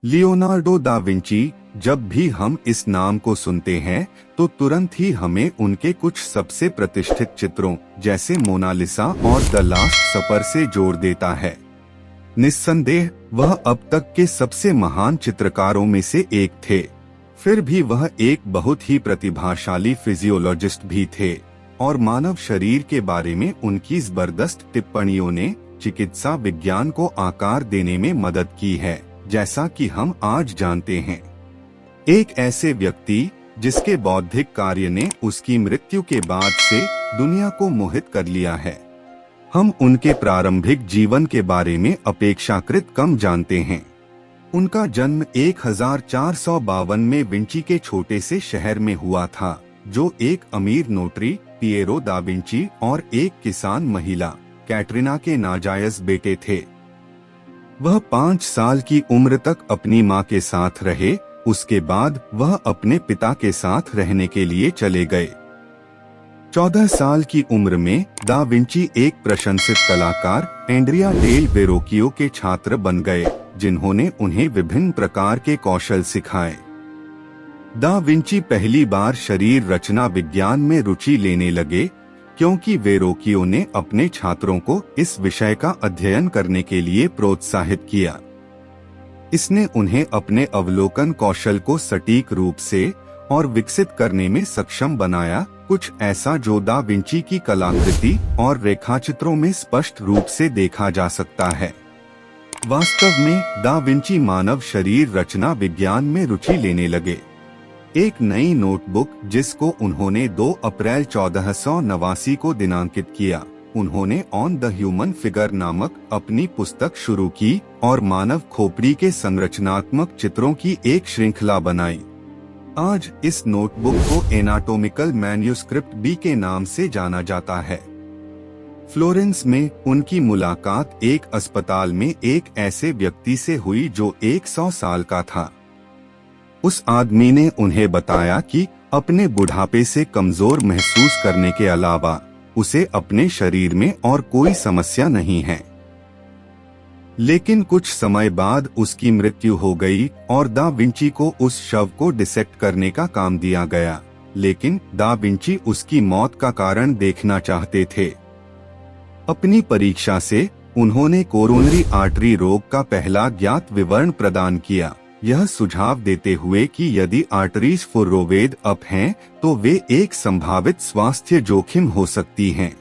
Leonardo da Vinci, जब भी हम इस नाम को सुनते हैं तो तुरंत ही हमें उनके कुछ सबसे प्रतिष्ठित चित्रों जैसे मोनालिसा और द लास्ट सपर से जोड़ देता है। निस्संदेह वह अब तक के सबसे महान चित्रकारों में से एक थे। फिर भी वह एक बहुत ही प्रतिभाशाली फिजियोलॉजिस्ट भी थे और मानव शरीर के बारे में उनकी जबरदस्त टिप्पणियों ने चिकित्सा विज्ञान को आकार देने में मदद की है, जैसा कि हम आज जानते हैं। एक ऐसे व्यक्ति जिसके बौद्धिक कार्य ने उसकी मृत्यु के बाद से दुनिया को मोहित कर लिया है। हम उनके प्रारंभिक जीवन के बारे में अपेक्षाकृत कम जानते हैं। उनका जन्म 1452 में विंची के छोटे से शहर में हुआ था, जो एक अमीर नोटरी पिएरो दा विंची और एक किसान महिला कैटरीना के नाजायज बेटे थे। वह 5 साल की उम्र तक अपनी मां के साथ रहे। उसके बाद वह अपने पिता के साथ रहने के लिए चले गए। 14 साल की उम्र में दा विंची एक प्रशंसित कलाकार एंड्रिया डेल वेरोकियो के छात्र बन गए, जिन्होंने उन्हें विभिन्न प्रकार के कौशल सिखाए। दा विंची पहली बार शरीर रचना विज्ञान में रुचि लेने लगे, क्योंकि वेरोकियो ने अपने छात्रों को इस विषय का अध्ययन करने के लिए प्रोत्साहित किया। इसने उन्हें अपने अवलोकन कौशल को सटीक रूप से और विकसित करने में सक्षम बनाया, कुछ ऐसा जो दा विंची की कलाकृति और रेखाचित्रों में स्पष्ट रूप से देखा जा सकता है। वास्तव में दा विंची मानव शरीर रचना विज्ञान में रुचि लेने लगे। एक नई नोटबुक जिसको उन्होंने 2 अप्रैल 1489 को दिनांकित किया, उन्होंने ऑन द ह्यूमन फिगर नामक अपनी पुस्तक शुरू की और मानव खोपड़ी के संरचनात्मक चित्रों की एक श्रृंखला बनाई। आज इस नोटबुक को एनाटोमिकल मैन्युस्क्रिप्ट बी के नाम से जाना जाता है। फ्लोरेंस में उनकी मुलाकात एक अस्पताल में एक ऐसे व्यक्ति से हुई जो 100 साल का था। उस आदमी ने उन्हें बताया कि अपने बुढ़ापे से कमजोर महसूस करने के अलावा उसे अपने शरीर में और कोई समस्या नहीं है। लेकिन कुछ समय बाद उसकी मृत्यु हो गई और दा विंची को उस शव को डिसेक्ट करने का काम दिया गया, लेकिन दा विंची उसकी मौत का कारण देखना चाहते थे। अपनी परीक्षा से उन्होंने कोरोनरी आर्टरी रोग का पहला ज्ञात विवरण प्रदान किया, यह सुझाव देते हुए कि यदि आर्टरीज फुर्रोवेद अप हैं तो वे एक संभावित स्वास्थ्य जोखिम हो सकती हैं।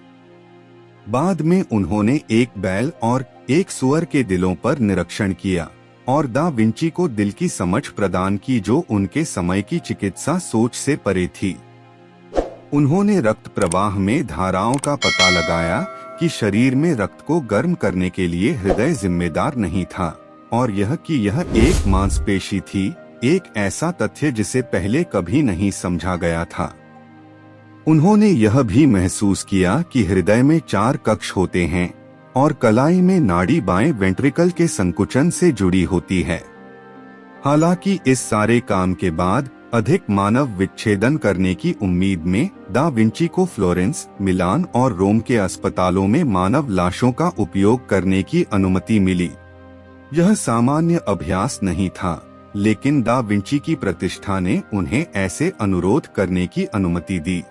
बाद में उन्होंने एक बैल और एक सुअर के दिलों पर निरीक्षण किया और दा विंची को दिल की समझ प्रदान की जो उनके समय की चिकित्सा सोच से परे थी। उन्होंने रक्त प्रवाह में धाराओं का पता लगाया कि शरीर में रक्त को गर्म करने के लिए हृदय जिम्मेदार नहीं था और यह कि यह एक मांसपेशी थी, एक ऐसा तथ्य जिसे पहले कभी नहीं समझा गया था। उन्होंने यह भी महसूस किया कि हृदय में 4 कक्ष होते हैं और कलाई में नाड़ी बाएं वेंट्रिकल के संकुचन से जुड़ी होती है। हालांकि इस सारे काम के बाद अधिक मानव विच्छेदन करने की उम्मीद में दा विंची को फ्लोरेंस, मिलान और रोम के अस्पतालों में मानव लाशों का उपयोग करने की अनुमति मिली। यह सामान्य अभ्यास नहीं था, लेकिन दा विंची की प्रतिष्ठा ने उन्हें ऐसे अनुरोध करने की अनुमति दी।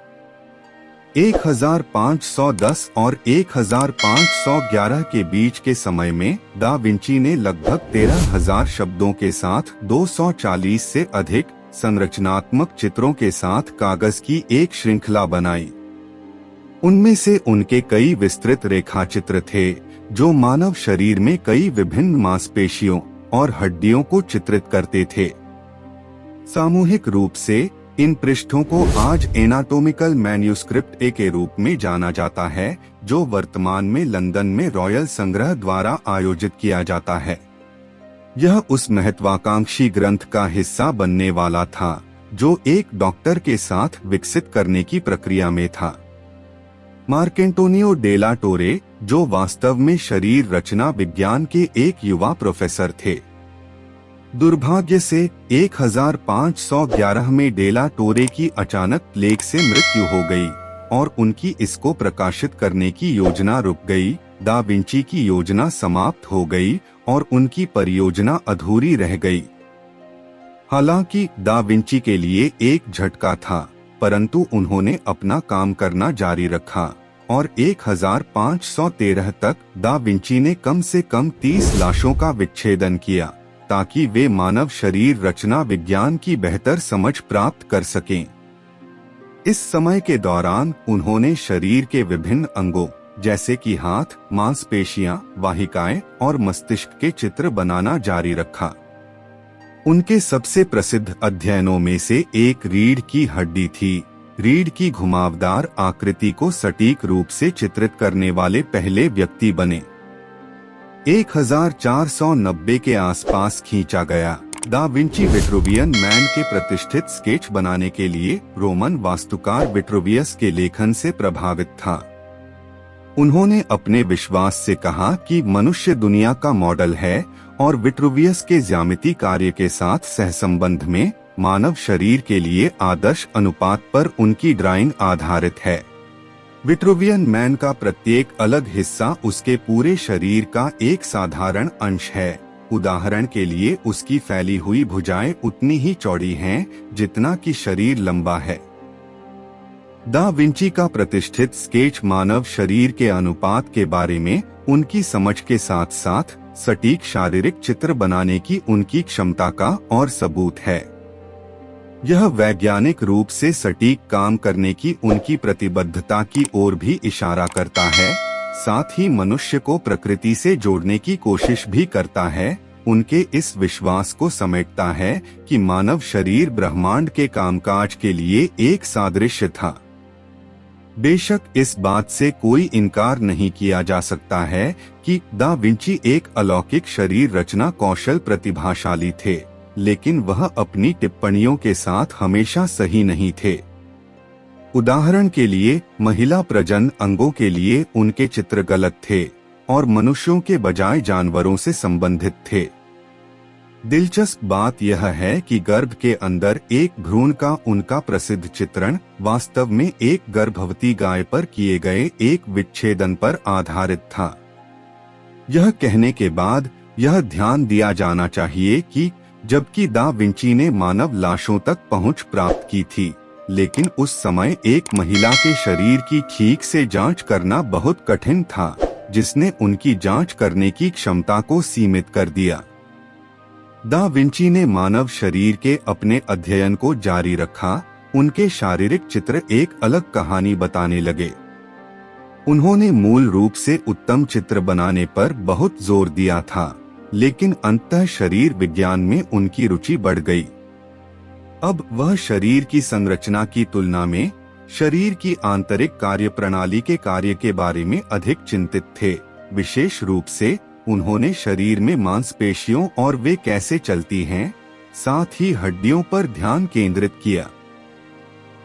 1510 और 1511 के बीच के समय में दा विंची ने लगभग 13,000 शब्दों के साथ 240 से अधिक संरचनात्मक चित्रों के साथ कागज की एक श्रृंखला बनाई। उनमें से उनके कई विस्तृत रेखाचित्र थे जो मानव शरीर में कई विभिन्न मांसपेशियों और हड्डियों को चित्रित करते थे। सामूहिक रूप से इन पृष्ठों को आज एनाटोमिकल मैन्युस्क्रिप्ट ए के रूप में जाना जाता है, जो वर्तमान में लंदन में रॉयल संग्रह द्वारा आयोजित किया जाता है। यह उस महत्वाकांक्षी ग्रंथ का हिस्सा बनने वाला था जो एक डॉक्टर के साथ विकसित करने की प्रक्रिया में था। मार्केंटोनियो डेला टोरे, जो वास्तव में शरीर रचना विज्ञान के एक युवा प्रोफेसर थे, दुर्भाग्य से 1511 में डेला टोरे की अचानक प्लेग से मृत्यु हो गई और उनकी इसको प्रकाशित करने की योजना रुक गई। दा विंची की योजना समाप्त हो गई और उनकी परियोजना अधूरी रह गई। हालांकि दा विंची के लिए एक झटका था, परंतु उन्होंने अपना काम करना जारी रखा और 1513 तक दा विंची ने कम से कम 30 लाशों का विच्छेदन किया ताकि वे मानव शरीर रचना विज्ञान की बेहतर समझ प्राप्त कर सकें। इस समय के दौरान उन्होंने शरीर के विभिन्न अंगों जैसे कि हाथ, मांसपेशियां, वाहिकाएं और मस्तिष्क के चित्र बनाना जारी रखा। उनके सबसे प्रसिद्ध अध्ययनों में से एक रीढ़ की हड्डी थी। रीढ़ की घुमावदार आकृति को सटीक रूप से चित्रित करने वाले पहले व्यक्ति बने। 1490 के आसपास खींचा गया दा विंची विट्रुवियन मैन के प्रतिष्ठित स्केच बनाने के लिए रोमन वास्तुकार विट्रुवियस के लेखन से प्रभावित था। उन्होंने अपने विश्वास से कहा कि मनुष्य दुनिया का मॉडल है और विट्रुवियस के ज्यामिति कार्य के साथ सहसंबंध में मानव शरीर के लिए आदर्श अनुपात पर उनकी ड्राइंग आधारित है। विट्रुवियन मैन का प्रत्येक अलग हिस्सा उसके पूरे शरीर का एक साधारण अंश है। उदाहरण के लिए उसकी फैली हुई भुजाएं उतनी ही चौड़ी हैं जितना कि शरीर लंबा है। दा विंची का प्रतिष्ठित स्केच मानव शरीर के अनुपात के बारे में उनकी समझ के साथ साथ सटीक शारीरिक चित्र बनाने की उनकी क्षमता का और सबूत है। यह वैज्ञानिक रूप से सटीक काम करने की उनकी प्रतिबद्धता की ओर भी इशारा करता है, साथ ही मनुष्य को प्रकृति से जोड़ने की कोशिश भी करता है। उनके इस विश्वास को समेटता है कि मानव शरीर ब्रह्मांड के कामकाज के लिए एक सादृश्य था। बेशक इस बात से कोई इनकार नहीं किया जा सकता है कि दा विंची एक अलौकिक शरीर रचना कौशल प्रतिभाशाली थे, लेकिन वह अपनी टिप्पणियों के साथ हमेशा सही नहीं थे। उदाहरण के लिए महिला प्रजनन अंगों के लिए उनके चित्र गलत थे और मनुष्यों के बजाय जानवरों से संबंधित थे। दिलचस्प बात यह है कि गर्भ के अंदर एक भ्रूण का उनका प्रसिद्ध चित्रण वास्तव में एक गर्भवती गाय पर किए गए एक विच्छेदन पर आधारित था। यह कहने के बाद यह ध्यान दिया जाना चाहिए कि जबकि दा विंची ने मानव लाशों तक पहुंच प्राप्त की थी, लेकिन उस समय एक महिला के शरीर की ठीक से जांच करना बहुत कठिन था, जिसने उनकी जांच करने की क्षमता को सीमित कर दिया। दा विंची ने मानव शरीर के अपने अध्ययन को जारी रखा। उनके शारीरिक चित्र एक अलग कहानी बताने लगे। उन्होंने मूल रूप से उत्तम चित्र बनाने पर बहुत जोर दिया था, लेकिन अंततः शरीर विज्ञान में उनकी रुचि बढ़ गई। अब वह शरीर की संरचना की तुलना में शरीर की आंतरिक कार्यप्रणाली के कार्य के बारे में अधिक चिंतित थे। विशेष रूप से उन्होंने शरीर में मांसपेशियों और वे कैसे चलती हैं, साथ ही हड्डियों पर ध्यान केंद्रित किया।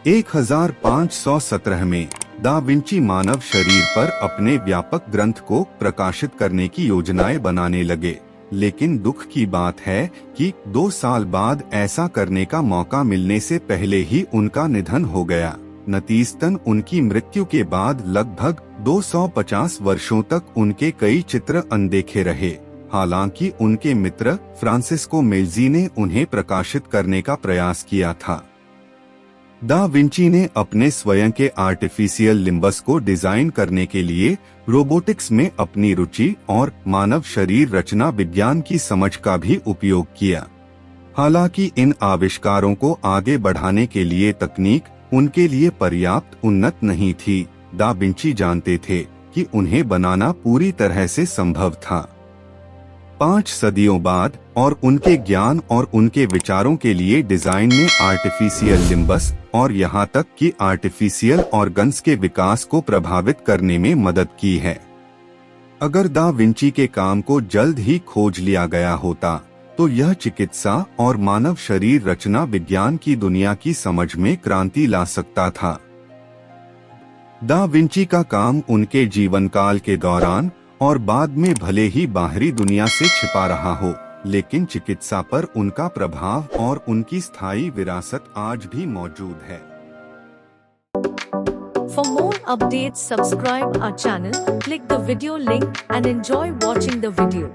1517 में दा विंची मानव शरीर पर अपने व्यापक ग्रंथ को प्रकाशित करने की योजनाएं बनाने लगे, लेकिन दुख की बात है कि 2 साल बाद ऐसा करने का मौका मिलने से पहले ही उनका निधन हो गया। नतीजतन उनकी मृत्यु के बाद लगभग 250 वर्षों तक उनके कई चित्र अनदेखे रहे। हालांकि उनके मित्र फ्रांसिस्को मेल्जी ने उन्हें प्रकाशित करने का प्रयास किया था। दा विंची ने अपने स्वयं के आर्टिफिशियल लिम्बस को डिजाइन करने के लिए रोबोटिक्स में अपनी रुचि और मानव शरीर रचना विज्ञान की समझ का भी उपयोग किया। हालांकि इन आविष्कारों को आगे बढ़ाने के लिए तकनीक उनके लिए पर्याप्त उन्नत नहीं थी। दा विंची जानते थे कि उन्हें बनाना पूरी तरह से संभव था। 5 सदियों बाद और उनके ज्ञान और उनके विचारों के लिए डिजाइन ने आर्टिफिशियल लिम्बस और यहाँ तक कि आर्टिफिशियल ऑर्गन्स के विकास को प्रभावित करने में मदद की है। अगर दा विंची के काम को जल्द ही खोज लिया गया होता तो यह चिकित्सा और मानव शरीर रचना विज्ञान की दुनिया की समझ में क्रांति ला सकता था। दा विंची का काम उनके जीवन काल के दौरान और बाद में भले ही बाहरी दुनिया से छिपा रहा हो, लेकिन चिकित्सा पर उनका प्रभाव और उनकी स्थायी विरासत आज भी मौजूद है। For more updates, subscribe our channel, click the video link and enjoy watching the video.